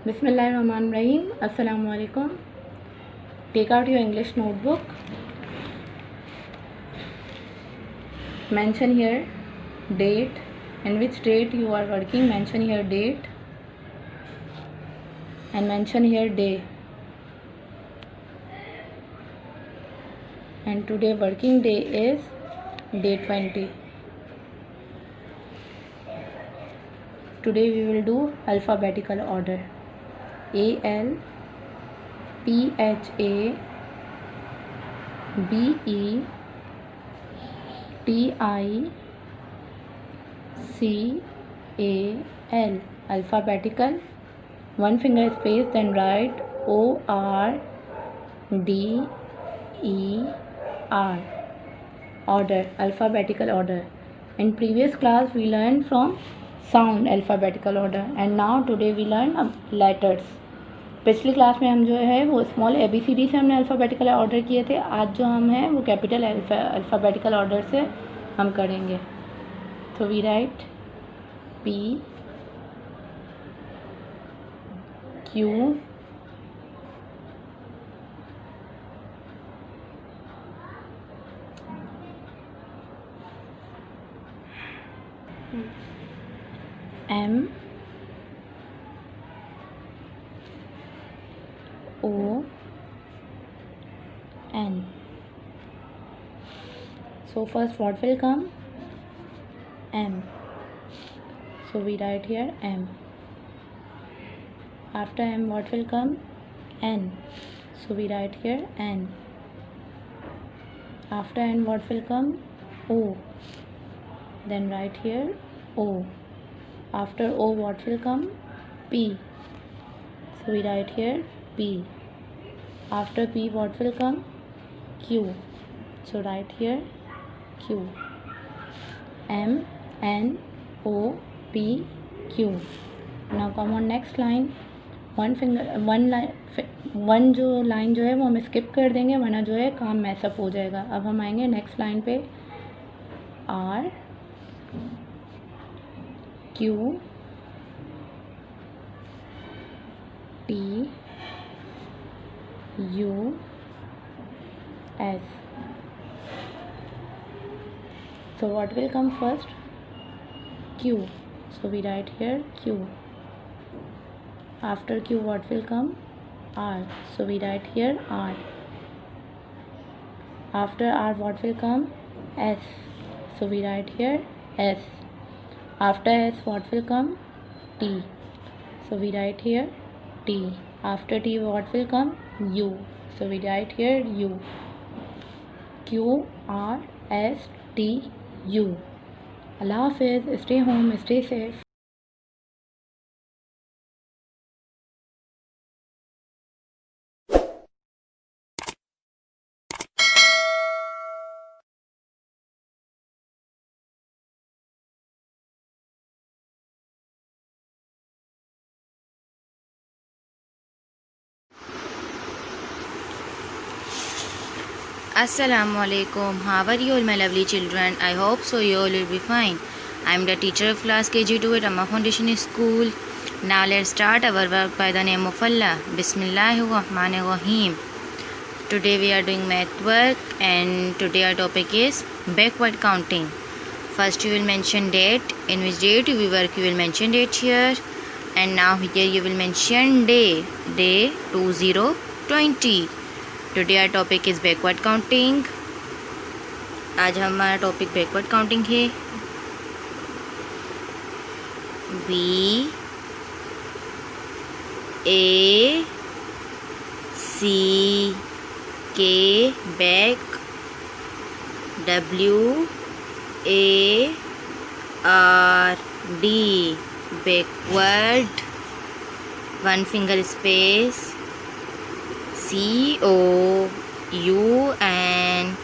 Bismillahirrahmanirrahim. Assalamu alaikum. Take out your English notebook. Mention here date. In which date you are working, mention here date and mention here day. And today working day is day 20. Today we will do alphabetical order. A L P H A B E T I C A L. Alphabetical. One finger space, then write O R D E R. Order. Alphabetical order. In previous class we learned from sound alphabetical order, and now today we learn letters. पिछली class में हम जो है वो small ABCD से हमने alphabetical order किए थे. आज जो हम हैं वो कैपिटल अल्फ़ाबेटिकल ऑर्डर से हम करेंगे. तो we write P Q M O N. So first what will come? M. So we write here M. After M what will come? N. So we write here N. After N what will come? O. Then write here O. After O what will come? P. So we write here P. After P what will come? Q. So write here Q. M N O P Q. Now come on next line. One जो line जो है वो हम skip कर देंगे, वरना जो है काम मैसअप हो जाएगा. अब हम आएंगे नेक्स्ट लाइन पे. R Q T U S. So what will come first? Q. So we write here Q. After Q what will come? R. So we write here R. After R what will come? S. So we write here S. After S what will come? T. So we write here T. After T what will come? U. So we write here U. Q R S T U. Allah Hafiz. Stay home. Stay safe. Assalamualaikum. How are you all, my lovely children? I hope so you all will be fine. I am the teacher of class KG2 at Amma Foundation School. Now let's start our work by the name of Allah. Bismillahirrahmanirrahim. Today we are doing math work, and today our topic is backward counting. First you will mention date. In which date you will work, you will mention date here. And now here you will mention day. Day 2020. Today our topic is backward counting. आज हमारा topic backward counting है. B A C K back, W A R D backward, one finger space, C O U N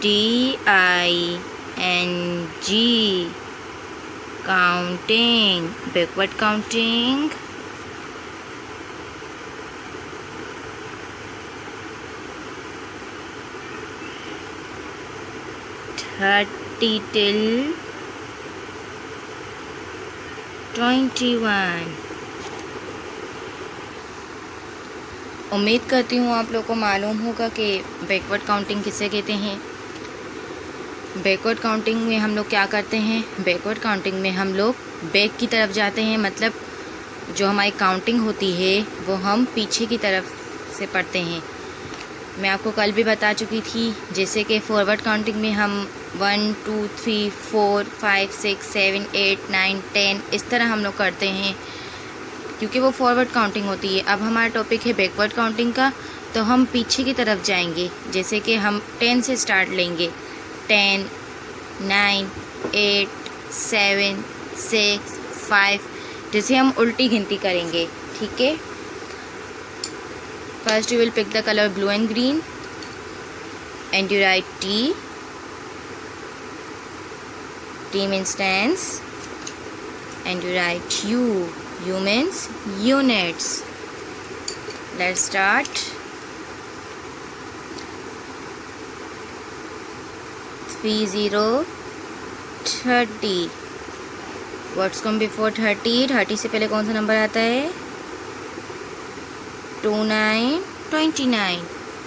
T I N G. Counting. Backward counting. Thirty till 21. उम्मीद करती हूँ आप लोगों को मालूम होगा कि बैकवर्ड काउंटिंग किसे कहते हैं। बैकवर्ड काउंटिंग में हम लोग क्या करते हैं, बैकवर्ड काउंटिंग में हम लोग बैक की तरफ जाते हैं, मतलब जो हमारी काउंटिंग होती है वो हम पीछे की तरफ से पढ़ते हैं। मैं आपको कल भी बता चुकी थी, जैसे कि फॉरवर्ड काउंटिंग में हम 1 2 3 4 5 6 7 8 9 10 इस तरह हम लोग करते हैं, क्योंकि वो फॉरवर्ड काउंटिंग होती है। अब हमारा टॉपिक है बैकवर्ड काउंटिंग का, तो हम पीछे की तरफ जाएंगे। जैसे कि हम 10 से स्टार्ट लेंगे, 10 9 8 7 6 5, जैसे हम उल्टी गिनती करेंगे। ठीक है, first you will pick the color blue and green and you write T. T means tens and you write U. U means units. Let's start. 30 30. What's come before 30? 30 से पहले कौन सा नंबर आता है? 29 29.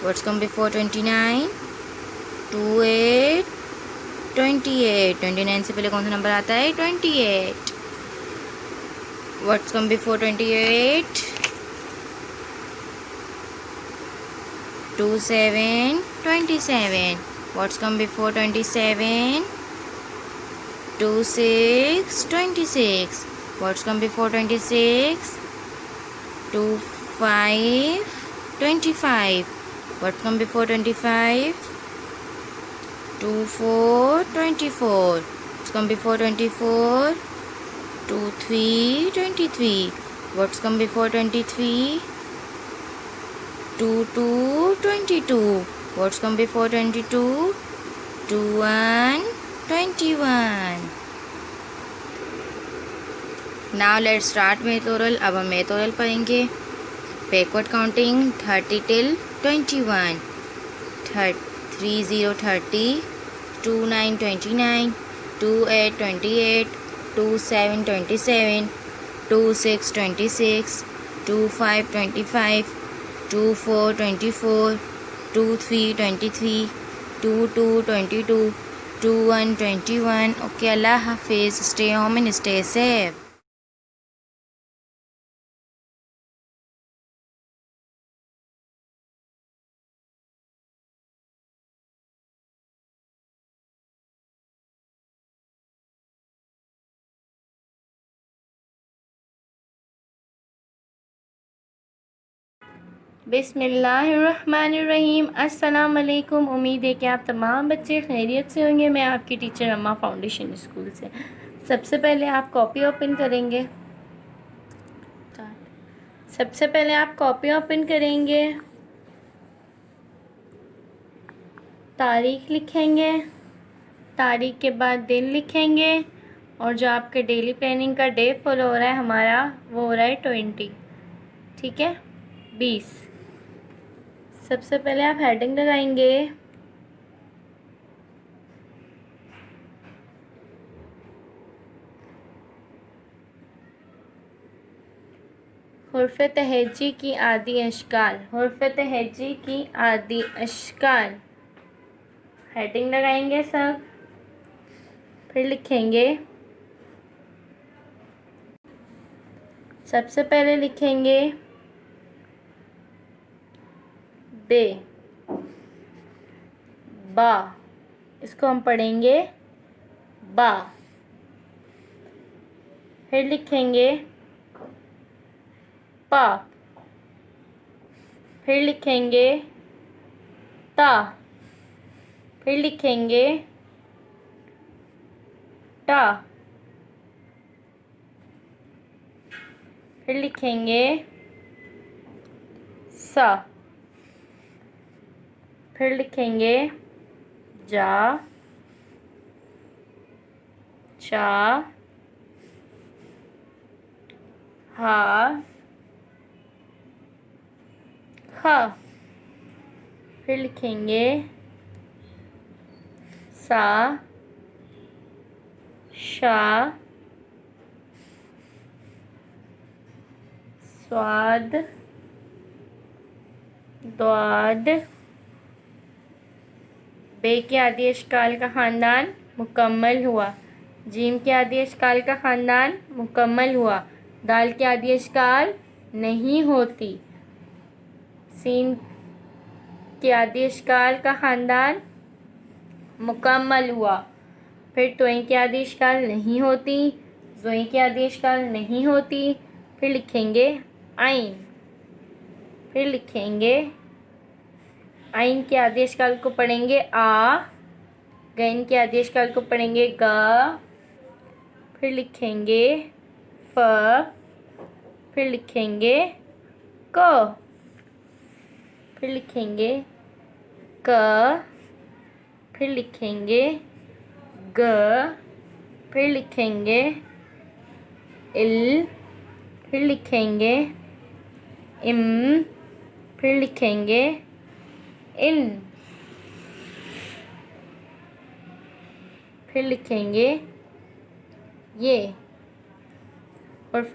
What's come before 29? 28 28. 29 से पहले कौन सा नंबर आता है? 28. What's come before 28? 27 27. What's come before 27? 26 26. What's come before 26? 25 25. What's come before 25? 24 24. What's come before 24? 23 23. What's come before 23? 22 22. What's come before 22? 21 21. Now let's start मैथोरल। अब हम मैथोरल पढ़ेंगे। Backward counting 30 till 21। 30 30, 29 29, 28 28, 27 27, 26 26, 25 25, 24 24, 23 23, 22 22, 21 21. Okay, Allah Hafiz. Stay home and stay safe. बिस्मिल्लाहिर्रहमानिर्रहीम। अस्सलाम वालेकुम। उम्मीद है कि आप तमाम बच्चे खैरियत से होंगे। मैं आपकी टीचर अम्मा फाउंडेशन स्कूल से। सबसे पहले आप कॉपी ओपन करेंगे। तारीख लिखेंगे, तारीख के बाद दिन लिखेंगे, और जो आपके डेली प्लानिंग का डे फॉलो हो रहा है हमारा, वो हो रहा है 20। ठीक है, 20। सबसे पहले आप हेडिंग लगाएंगे। हुर्फ़ तहज्जी की आदि अशकाल, हुर्फ़ तहज्जी की आदि अशकाल, हेडिंग लगाएंगे सब। फिर लिखेंगे, सबसे पहले लिखेंगे बे, बा, इसको हम पढ़ेंगे बा। फिर लिखेंगे पा, फिर लिखेंगे ता, फिर लिखेंगे टा, फिर लिखेंगे सा, फिर लिखेंगे जा, चा, हा, खा, फिर लिखेंगे सा, शा, स्वाद, द्वाद। बे के आदेश काल का ख़ानदान मुकम्मल हुआ। जीम के आदेश काल का ख़ानदान मुकम्मल हुआ। दाल के आदेश काल नहीं होती। सीन के आदेश काल का ख़ानदान मुकम्मल हुआ। फिर तोई के आदेश काल नहीं होती। ज़ोई के आदेश काल नहीं होती। फिर लिखेंगे आइन। फिर लिखेंगे आइन के आदेश काल को पढ़ेंगे आ। गैन के आदेश काल को पढ़ेंगे गा। फिर लिखेंगे फ। फिर लिखेंगे क। फिर लिखेंगे क। फिर लिखेंगे ग। फिर लिखेंगे इल। फिर लिखेंगे इम। फिर लिखेंगे इन। फिर लिखेंगे ये। हुर्फ़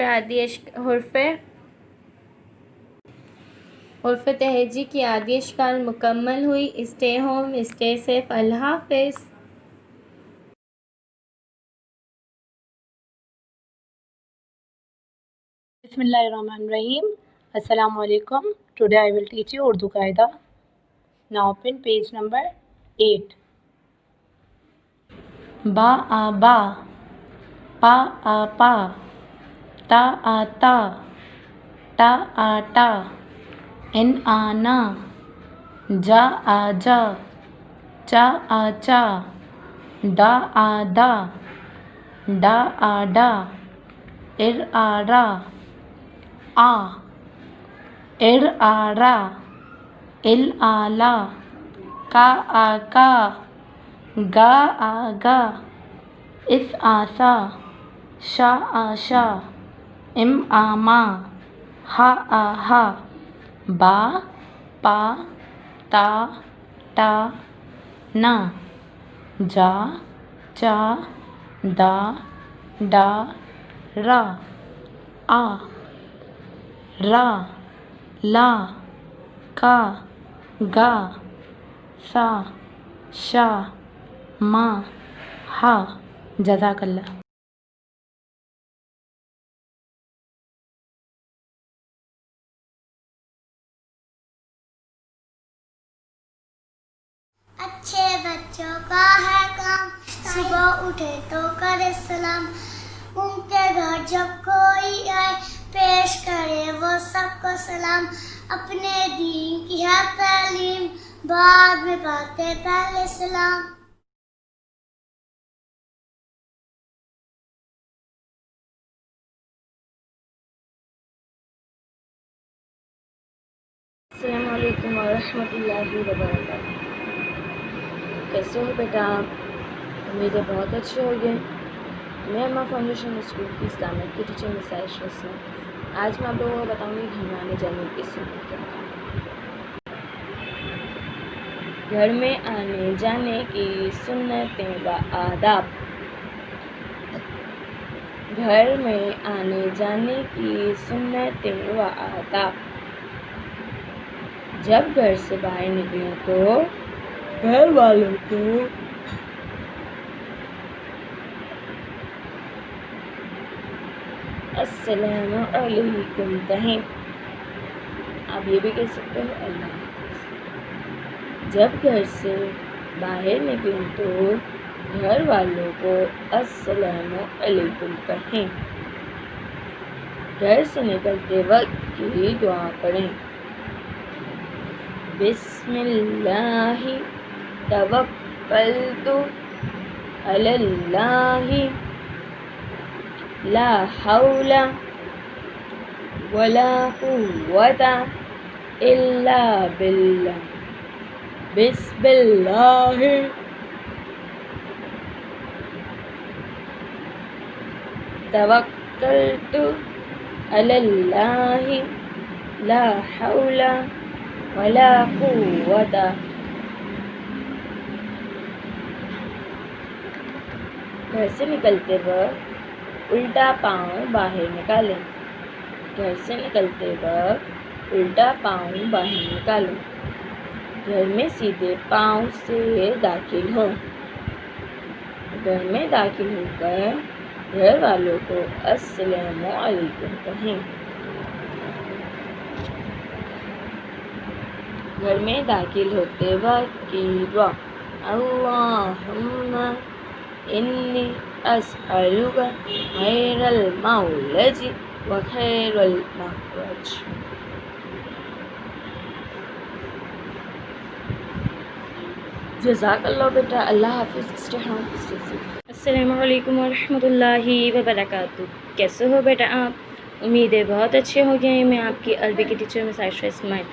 तहजी की आदेश काल मुकम्मल हुई। Stay home, stay safe. अल्लाह हाफ़िज़। Bismillahirrahmanirrahim. Assalamu alaikum. Today I will teach you Urdu Qaida. Now open page number 8. Ba a ba, pa a pa, ta a ta, ta a ta, in a na, ja a ja, cha a cha, da a da, da a da, ir a ra, आ, इर आ रा, इल आ ला, का आ का, गा आ गा, इस आ सा, शा आ शा, इम आ मा, हा आ हा, बा पा ता टा ना, जा चा दा डा रा, आ रा ला का गा सा शा मा हा। जज़ाकल्लाह। अच्छे बच्चों का है काम, सुबह उठे तो करे सलाम। उनके घर जब कोई आए, पेश करे वो सबको सलाम। अपने दीन की है तालीम, बाद में बातें पहले सलाम। अस्सलामु अलैकुम वरहमतुल्लाहि वबरकातुहू। कैसे हो बेटा? उम्मीद है बहुत अच्छे हो गए। मैं अम्मा फाउंडेशन स्कूल की इस्लामिक की टीचर मिसाइश रस्म। आज मैं आप लोगों को बताऊँगी घर में आने जाने की सुन्नत। घर में आने जाने की सुन्नतें व आदाब। घर में आने जाने की सुन्नतें व आदाब। जब घर से बाहर निकलें तो घर वालों को अस्सलामु अलैकुम कहें। आप ये भी कह सकते हो अल्लाह हाफ़िज़। जब घर से बाहर निकलें तो घर वालों को अस्सलामु अलैकुम कहें। घर से निकलते वक्त की दुआ पढ़ें। बिस्मिल्लाहि तवक्कलतु अलल्लाहि ला हौला वला कुव्वता इल्ला बिल्लाह। बिस्मिल्लाहि तवक्कलतु अलल्लाहि ला हौला वला कुव्वता। घर से निकलते वक्त उल्टा पाँव बाहर निकालें। घर से निकलते वक्त उल्टा पाँव बाहर निकालो। घर में सीधे पाँव से दाखिल हो। घर में दाखिल होकर घर वालों को अस्सलामु अलैकुम कहें। घर में दाखिल होते वक्त की दुआ, अल्लाहुम्मा इन्नी अस्अलुका खैरल मौलज व खैरल मखरज। जज़ाकल्लाह बेटा, अल्लाह हाफिज़। अस्सलामु अलैकुम वरहमतुल्लाहि वबरकातुहू। कैसे हो बेटा आप? उम्मीद है बहुत अच्छे हो गए। मैं आपकी अरबी की टीचर मिस आयशा इस्माइल।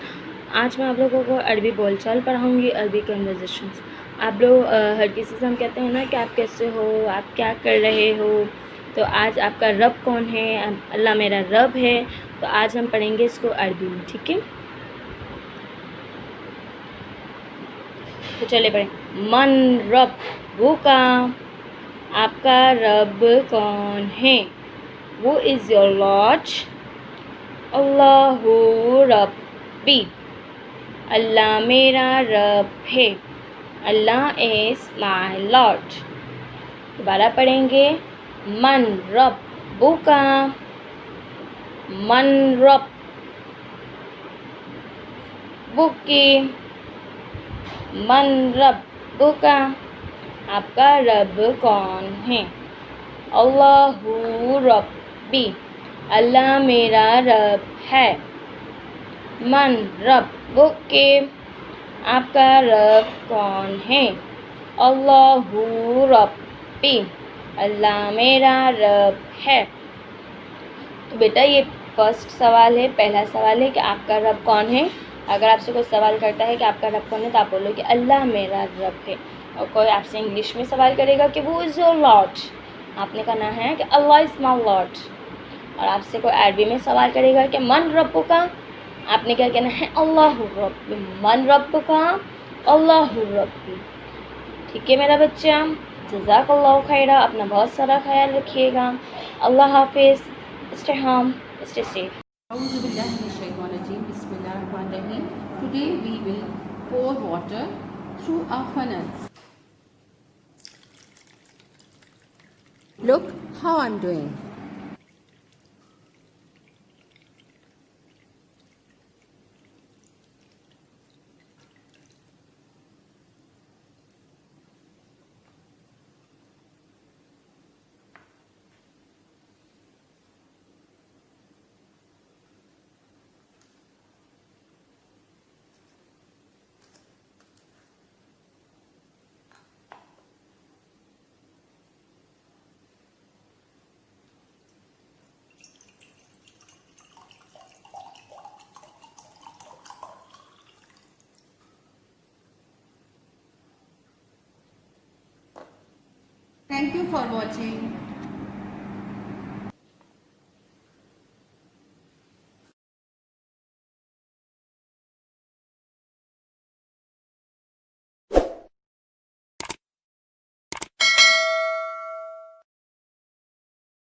आज मैं आप लोगों को अरबी बोलचाल पढ़ाऊँगी, अरबी कन्वर्सेशंस। आप लोग हर किसी से हम कहते हैं ना कि आप कैसे हो, आप क्या कर रहे हो। तो आज आपका रब कौन है? अल्लाह मेरा रब है। तो आज हम पढ़ेंगे इसको अरबी में, ठीक है? तो चले पढ़ें। मन रब्बुका, आपका रब कौन है? वो इज़ योर लॉर्ड। अल्लाहु रब्बी, अल्लाह मेरा रब है। अल्लाह इज़ माय लॉर्ड। दोबारा पढ़ेंगे। मन रब्बुका, मन रब्बुकी, मन रब्बुका, आपका रब कौन है? अल्लाहु रब्बी, अल्लाह मेरा रब है। मन रब्बुके, आपका रब कौन है? अल्लाहु रब्बी, अल्लाह मेरा रब है। तो बेटा ये फर्स्ट सवाल है, पहला सवाल है कि आपका रब कौन है। अगर आपसे कोई सवाल करता है कि आपका रब कौन है तो आप बोलो कि अल्लाह मेरा रब है। और कोई आपसे इंग्लिश में सवाल करेगा कि वो इज़ योर लॉर्ड, आपने कहना है कि अल्लाह इज़ माय लॉर्ड। और आपसे कोई अरबी में सवाल करेगा कि मन रब्बुका, आपने क्या कहना है? अल्लाहु रब्बी, मन रब्बुका अल्लाहु रब्बी। ठीक है मेरा बच्चा, जज़ाकल्लाहु खैरा। अपना बहुत सारा ख्याल रखिएगा। अल्लाह हाफिज़। Stay home, stay safe. Today we will pour water through a funnel. Look how I'm doing. Thank you for watching.